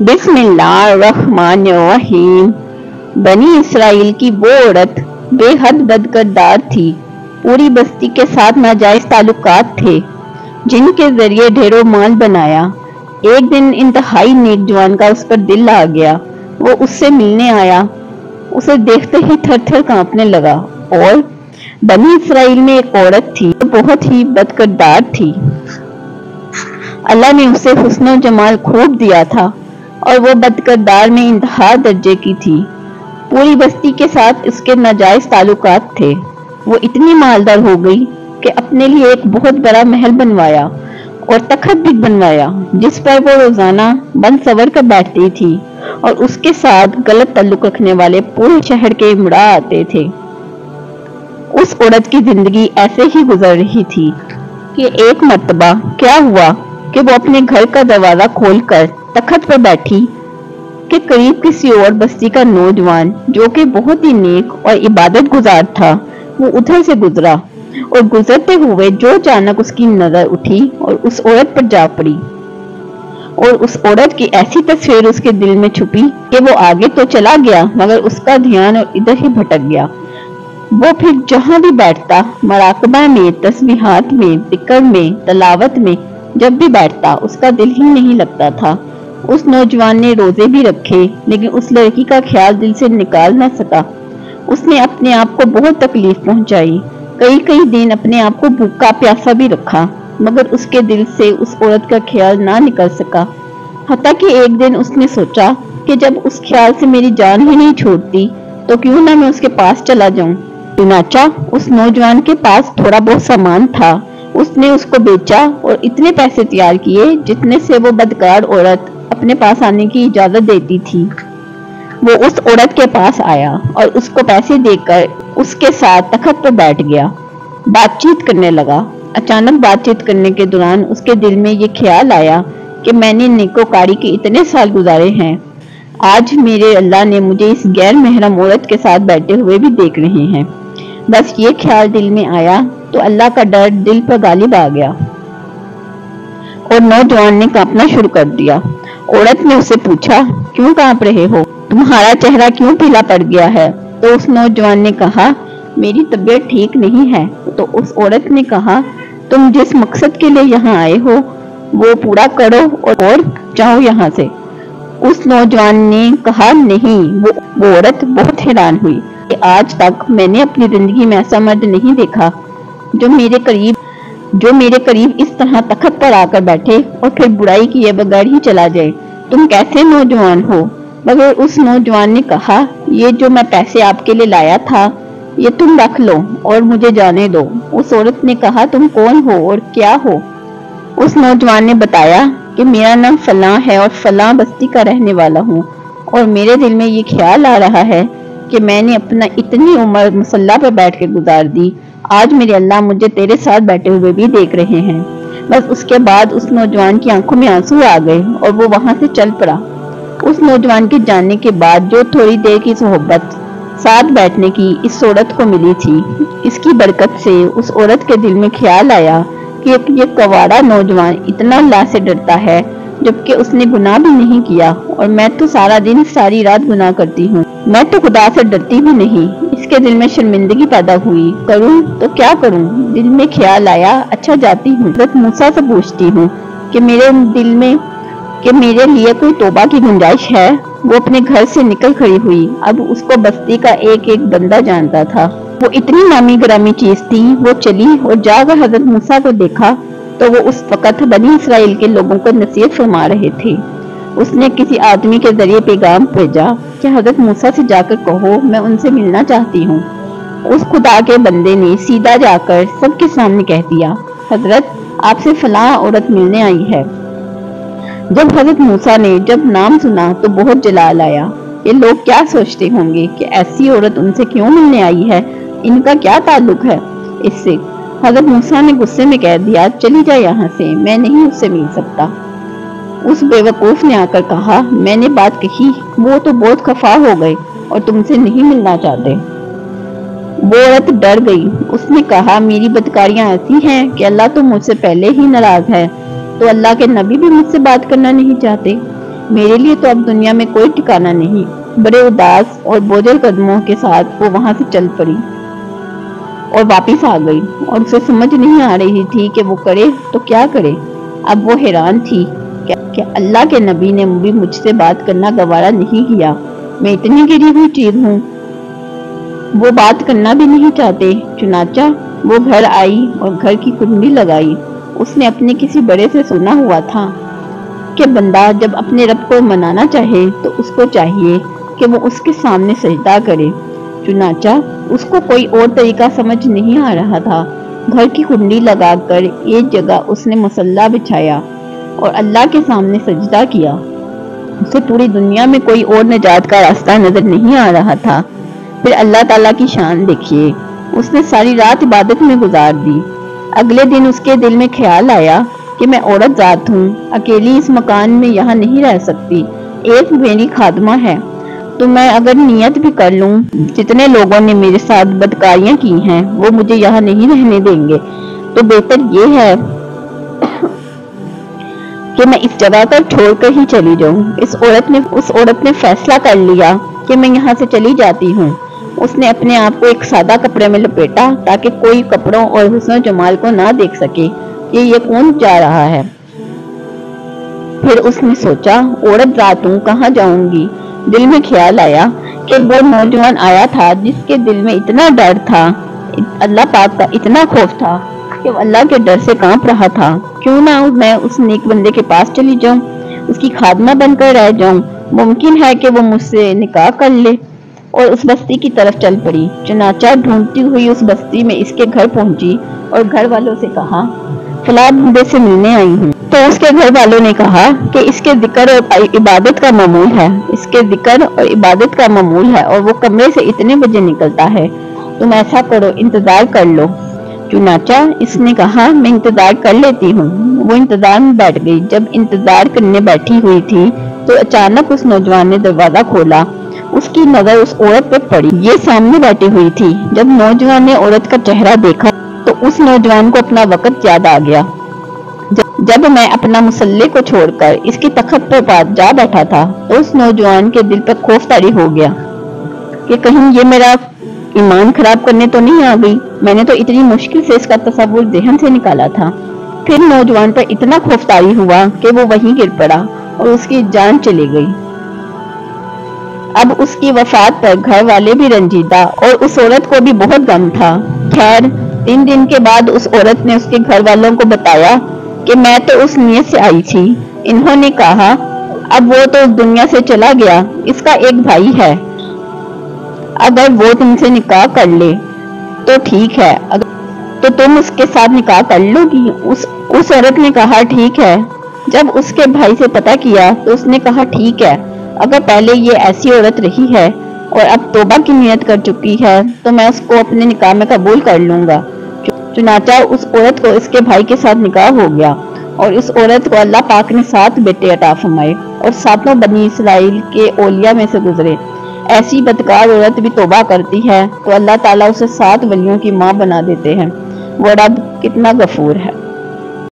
बिस्मिल्लाहिर्रहमानिर्रहीम। बनी इसराइल की वो औरत बेहद बदकिरदार थी। पूरी बस्ती के साथ नाजायज ताल्लुकात थे जिनके जरिए ढेरों माल बनाया। एक दिन इंतहाई नेक जवान का उस पर दिल आ गया। वो उससे मिलने आया। उसे देखते ही थर थर कांपने लगा। और बनी इसराइल में एक औरत थी जो बहुत ही बदकिरदार थी। अल्लाह ने उसे हुस्न जमाल खूब दिया था और वो बदकिरदार में इंतहा दर्जे की थी। पूरी बस्ती के साथ उसके नाजायज ताल्लुकात थे। वो इतनी मालदार हो गई कि अपने लिए एक बहुत बड़ा महल बनवाया और तखत भी बनवाया जिस पर वो रोजाना बन सवर कर बैठती थी और उसके साथ गलत ताल्लुक रखने वाले पूरे शहर के मुड़ा आते थे। उस औरत की जिंदगी ऐसे ही गुजर रही थी कि एक मर्तबा क्या हुआ कि वो अपने घर का दरवाजा खोलकर तखत पर बैठी कि करीब किसी और बस्ती का नौजवान जो कि बहुत ही नेक और इबादत गुजार था वो उधर से गुजरा और गुजरते हुए जो अचानक उसकी नजर उठी और उस औरत पर जा पड़ी और उस औरत की ऐसी तस्वीर उसके दिल में छुपी कि वो आगे तो चला गया मगर उसका ध्यान और इधर ही भटक गया। वो फिर जहां भी बैठता, मराकबा में, तस्बीहात में, जिक्र में, तलावत में, जब भी बैठता उसका दिल ही नहीं लगता था। उस नौजवान ने रोजे भी रखे लेकिन उस लड़की का ख्याल दिल से निकाल न सका। उसने अपने आप को बहुत तकलीफ पहुंचाई। कई कई दिन अपने आप को भूखा प्यासा भी रखा मगर उसके दिल से उस औरत का ख्याल ना निकल सका। हत्ता कि एक दिन उसने सोचा कि जब उस ख्याल से मेरी जान ही नहीं छोड़ती तो क्यों ना मैं उसके पास चला जाऊं। चुनाचा उस नौजवान के पास थोड़ा बहुत सामान था। उसने उसको बेचा और इतने पैसे तैयार किए जितने से वो बदकार औरत अपने पास आने की इजाजत देती थी। वो उस औरत के पास आया और उसको पैसे देकर उसके साथ तखत पर बैठ गया। बातचीत करने लगा। अचानक बातचीत करने के दौरान उसके दिल में ये ख्याल आया कि मैंने नेकोकारी के इतने साल गुजारे हैं, आज मेरे अल्लाह ने मुझे इस गैर महरम औरत के साथ बैठे हुए भी देख रहे हैं। बस ये ख्याल दिल में आया तो अल्लाह का डर दिल पर गालिब आ गया और नौजवान ने कांपना शुरू कर दिया। औरत ने उससे पूछा, क्यों कांप रहे हो? तुम्हारा चेहरा क्यों पीला पड़ गया है? तो उस नौजवान ने कहा, मेरी तबीयत ठीक नहीं है। तो उस औरत ने कहा, तुम जिस मकसद के लिए यहाँ आए हो वो पूरा करो और जाओ यहाँ से। उस नौजवान ने कहा, नहीं। वो औरत बहुत हैरान हुई कि आज तक मैंने अपनी जिंदगी में ऐसा मर्द नहीं देखा जो मेरे करीब इस तरह तखत पर आकर बैठे और फिर बुराई किए बगैर ही चला जाए। तुम कैसे नौजवान हो? मगर उस नौजवान ने कहा, ये जो मैं पैसे आपके लिए लाया था ये तुम रख लो और मुझे जाने दो। उस औरत ने कहा, तुम कौन हो और क्या हो? उस नौजवान ने बताया कि मेरा नाम फलां है और फलां बस्ती का रहने वाला हूँ और मेरे दिल में ये ख्याल आ रहा है कि मैंने अपना इतनी उम्र मुसल्ला पर बैठ के गुजार दी, आज मेरे अल्लाह मुझे तेरे साथ बैठे हुए भी देख रहे हैं। बस उसके बाद उस नौजवान की आंखों में आंसू आ गए और वो वहां से चल पड़ा। उस नौजवान के जाने के बाद जो थोड़ी देर की सोहबत साथ बैठने की इस औरत को मिली थी, इसकी बरकत से उस औरत के दिल में ख्याल आया कि ये कवाड़ा नौजवान इतना अल्लाह से डरता है जबकि उसने गुनाह भी नहीं किया और मैं तो सारा दिन सारी रात गुनाह करती हूँ। मैं तो खुदा से डरती भी नहीं। इसके दिल में शर्मिंदगी पैदा हुई, करूँ तो क्या करूँ? दिल में ख्याल आया, अच्छा जाती हूँ, हज़रत मूसा से पूछती हूँ कि मेरे लिए कोई तौबा की गुंजाइश है। वो अपने घर से निकल खड़ी हुई। अब उसको बस्ती का एक एक बंदा जानता था। वो इतनी नामी ग्रामी चीज थी। वो चली और जाकर हजरत मूसा को देखा तो वो उस वक्त बनी इसराइल के लोगों को नसीहत फरमा रहे थे। उसने किसी आदमी के जरिए पैगाम भेजा कि हजरत मूसा से जाकर कहो मैं उनसे मिलना चाहती हूँ। उस खुदा के बंदे ने सीधा जाकर सबके सामने कह दिया, हजरत आपसे फलां औरत मिलने आई है। जब हजरत मूसा ने जब नाम सुना तो बहुत जलाल आया। ये लोग क्या सोचते होंगे कि ऐसी औरत उनसे क्यों मिलने आई है, इनका क्या ताल्लुक है इससे? हजरत मूसा ने गुस्से में कह दिया, चली जाए यहाँ से, मैं नहीं उससे मिल सकता। उस बेवकूफ ने आकर कहा, मैंने बात कही, वो तो बहुत खफा हो गए और तुमसे नहीं मिलना चाहते। वो औरत डर गई। उसने कहा, मेरी बदकारियां ऐसी हैं कि अल्लाह तो मुझसे पहले ही नाराज है, तो अल्लाह के नबी भी मुझसे बात करना नहीं चाहते। میرے لیے تو اب دنیا میں کوئی ٹھکانہ نہیں۔ بڑے اداس اور بوجھل قدموں کے ساتھ وہ وہاں سے چل پڑی اور واپس آ گئی، اور اسے سمجھ نہیں آ رہی تھی کہ وہ کرے تو کیا کرے۔ اب وہ حیران تھی کہ اللہ کے نبی نے بھی مجھ سے بات کرنا گوارا نہیں کیا۔ میں اتنی گری ہوئی چیز ہوں، وہ بات کرنا بھی نہیں چاہتے۔ چنانچہ وہ گھر آئی اور گھر کی کنڈی لگائی۔ اس نے اپنے کسی بڑے سے سنا ہوا تھا کہ بندہ جب اپنے رب کو منانا چاہے تو اس کو چاہیے کہ وہ اس کے سامنے سجدہ کرے۔ چنانچہ اس کو کوئی اور طریقہ سمجھ نہیں آ رہا تھا۔ گھر کی کنڈی لگا کر ایک جگہ اس نے مصلی بچھایا اور اللہ کے سامنے سجدہ کیا۔ اسے پوری دنیا میں کوئی اور نجات کا راستہ نظر نہیں آ رہا تھا۔ پھر اللہ تعالیٰ کی شان دیکھیے، اس نے ساری رات عبادت میں گزار دی۔ اگلے دن اس کے دل میں خیال آیا کہ میں عورت ذات ہوں، اکیلی اس مکان میں یہاں نہیں رہ سکتی، ایک میری خادمہ ہے، تو میں اگر نیت بھی کر لوں، جتنے لوگوں نے میرے ساتھ بدکاریاں کی ہیں وہ مجھے یہاں نہیں رہنے دیں گے، تو بہتر یہ ہے کہ میں اس جگہ کو چھوڑ کر ہی چلی جاؤں۔ اس عورت نے فیصلہ کر لیا کہ میں یہاں سے چلی جاتی ہوں۔ اس نے اپنے آپ کو ایک سادہ کپڑے میں لپیٹا تاکہ کوئی کپڑوں اور حسن و جمال کو نہ دیکھ سکے کہ یہ کون جا رہا ہے۔ پھر اس نے سوچا، عورت ذات ہوں، کہاں جاؤں گی؟ دل میں خیال آیا کہ وہ نوجوان آیا تھا جس کے دل میں اتنا ڈر تھا، اللہ پاک کا اتنا خوف تھا کہ وہ اللہ کے ڈر سے کانپ رہا تھا۔ کیوں نہ میں اس نیک بندے کے پاس چلی جاؤں، اس کی خادمہ بن کر رہ جاؤں، ممکن ہے کہ وہ مجھ سے نکاح کر لے، اور اس بستی کی طرف چل پڑی۔ چنانچہ ڈھونڈتی ہوئی اس بستی میں اس کے گھر پہنچی اور گھر والوں سے کہا، فلاں بندے سے ملنے آئی ہوں۔ تو اس کے گھر والوں نے کہا کہ اس کے ذکر اور عبادت کا معمول ہے، اس کے ذکر اور عبادت کا معمول ہے، اور وہ کمرے سے اتنے بجے نکلتا ہے، تم ایسا کرو، انتظار کر لو۔ چنانچہ اس نے کہا، میں انتظار کر لیتی ہوں۔ وہ انتظار میں بیٹھ گئی۔ جب انتظار کرنے بیٹھی ہوئی تھی تو اچانک اس نوجوان نے دروازہ کھولا۔ اس کی نظر اس عورت پہ پڑی، یہ سامنے بیٹھی ہوئی تھی۔ جب نوجوان نے عورت کا چہرہ دیکھا تو اس نوجوان کو اپنا وقت یاد آ گیا جب میں اپنا مصلی کو چھوڑ کر اس کی تخت پر جا بیٹھا تھا، تو اس نوجوان کے دل پر خوف طاری ہو گیا کہ کہیں یہ میرا ایمان خراب کرنے تو نہیں آ گئی۔ میں نے تو اتنی مشکل سے اس کا تصور ذہن سے نکالا تھا۔ پھر نوجوان پر اتنا خوف طاری ہوا کہ وہ وہیں گر پڑا اور اس کی جان چلی گئی۔ اب اس کی وفات پر گھر والے بھی رنجیدہ اور اس عورت کو بھی بہت غم تھا۔ خیر 3 دن کے بعد اس عورت نے اس کے گھر والوں کو بتایا کہ میں تو اس نیت سے آئی تھی۔ انہوں نے کہا، اب وہ تو اس دنیا سے چلا گیا، اس کا ایک بھائی ہے، اگر وہ تم سے نکاح کر لے تو ٹھیک ہے، تو تم اس کے ساتھ نکاح کر لو گی؟ اس عورت نے کہا، ٹھیک ہے۔ جب اس کے بھائی سے پتہ کیا تو اس نے کہا، ٹھیک ہے، اگر پہلے یہ ایسی عورت رہی ہے اور اب توبہ کی نیت کر چکی ہے تو میں اس کو اپنے نکاح میں قبول کر لوں گا۔ چنانچہ اس عورت کو اس کے بھائی کے ساتھ نکاح ہو گیا، اور اس عورت کو اللہ پاک نے 7 بیٹے عطا فرمائے اور 7 بنی اسرائیل کے اولیاء میں سے گزرے۔ ایسی بدکار عورت بھی توبہ کرتی ہے تو اللہ تعالیٰ اسے 7 ولیوں کی ماں بنا دیتے ہیں۔ وہ رب کتنا غفور ہے۔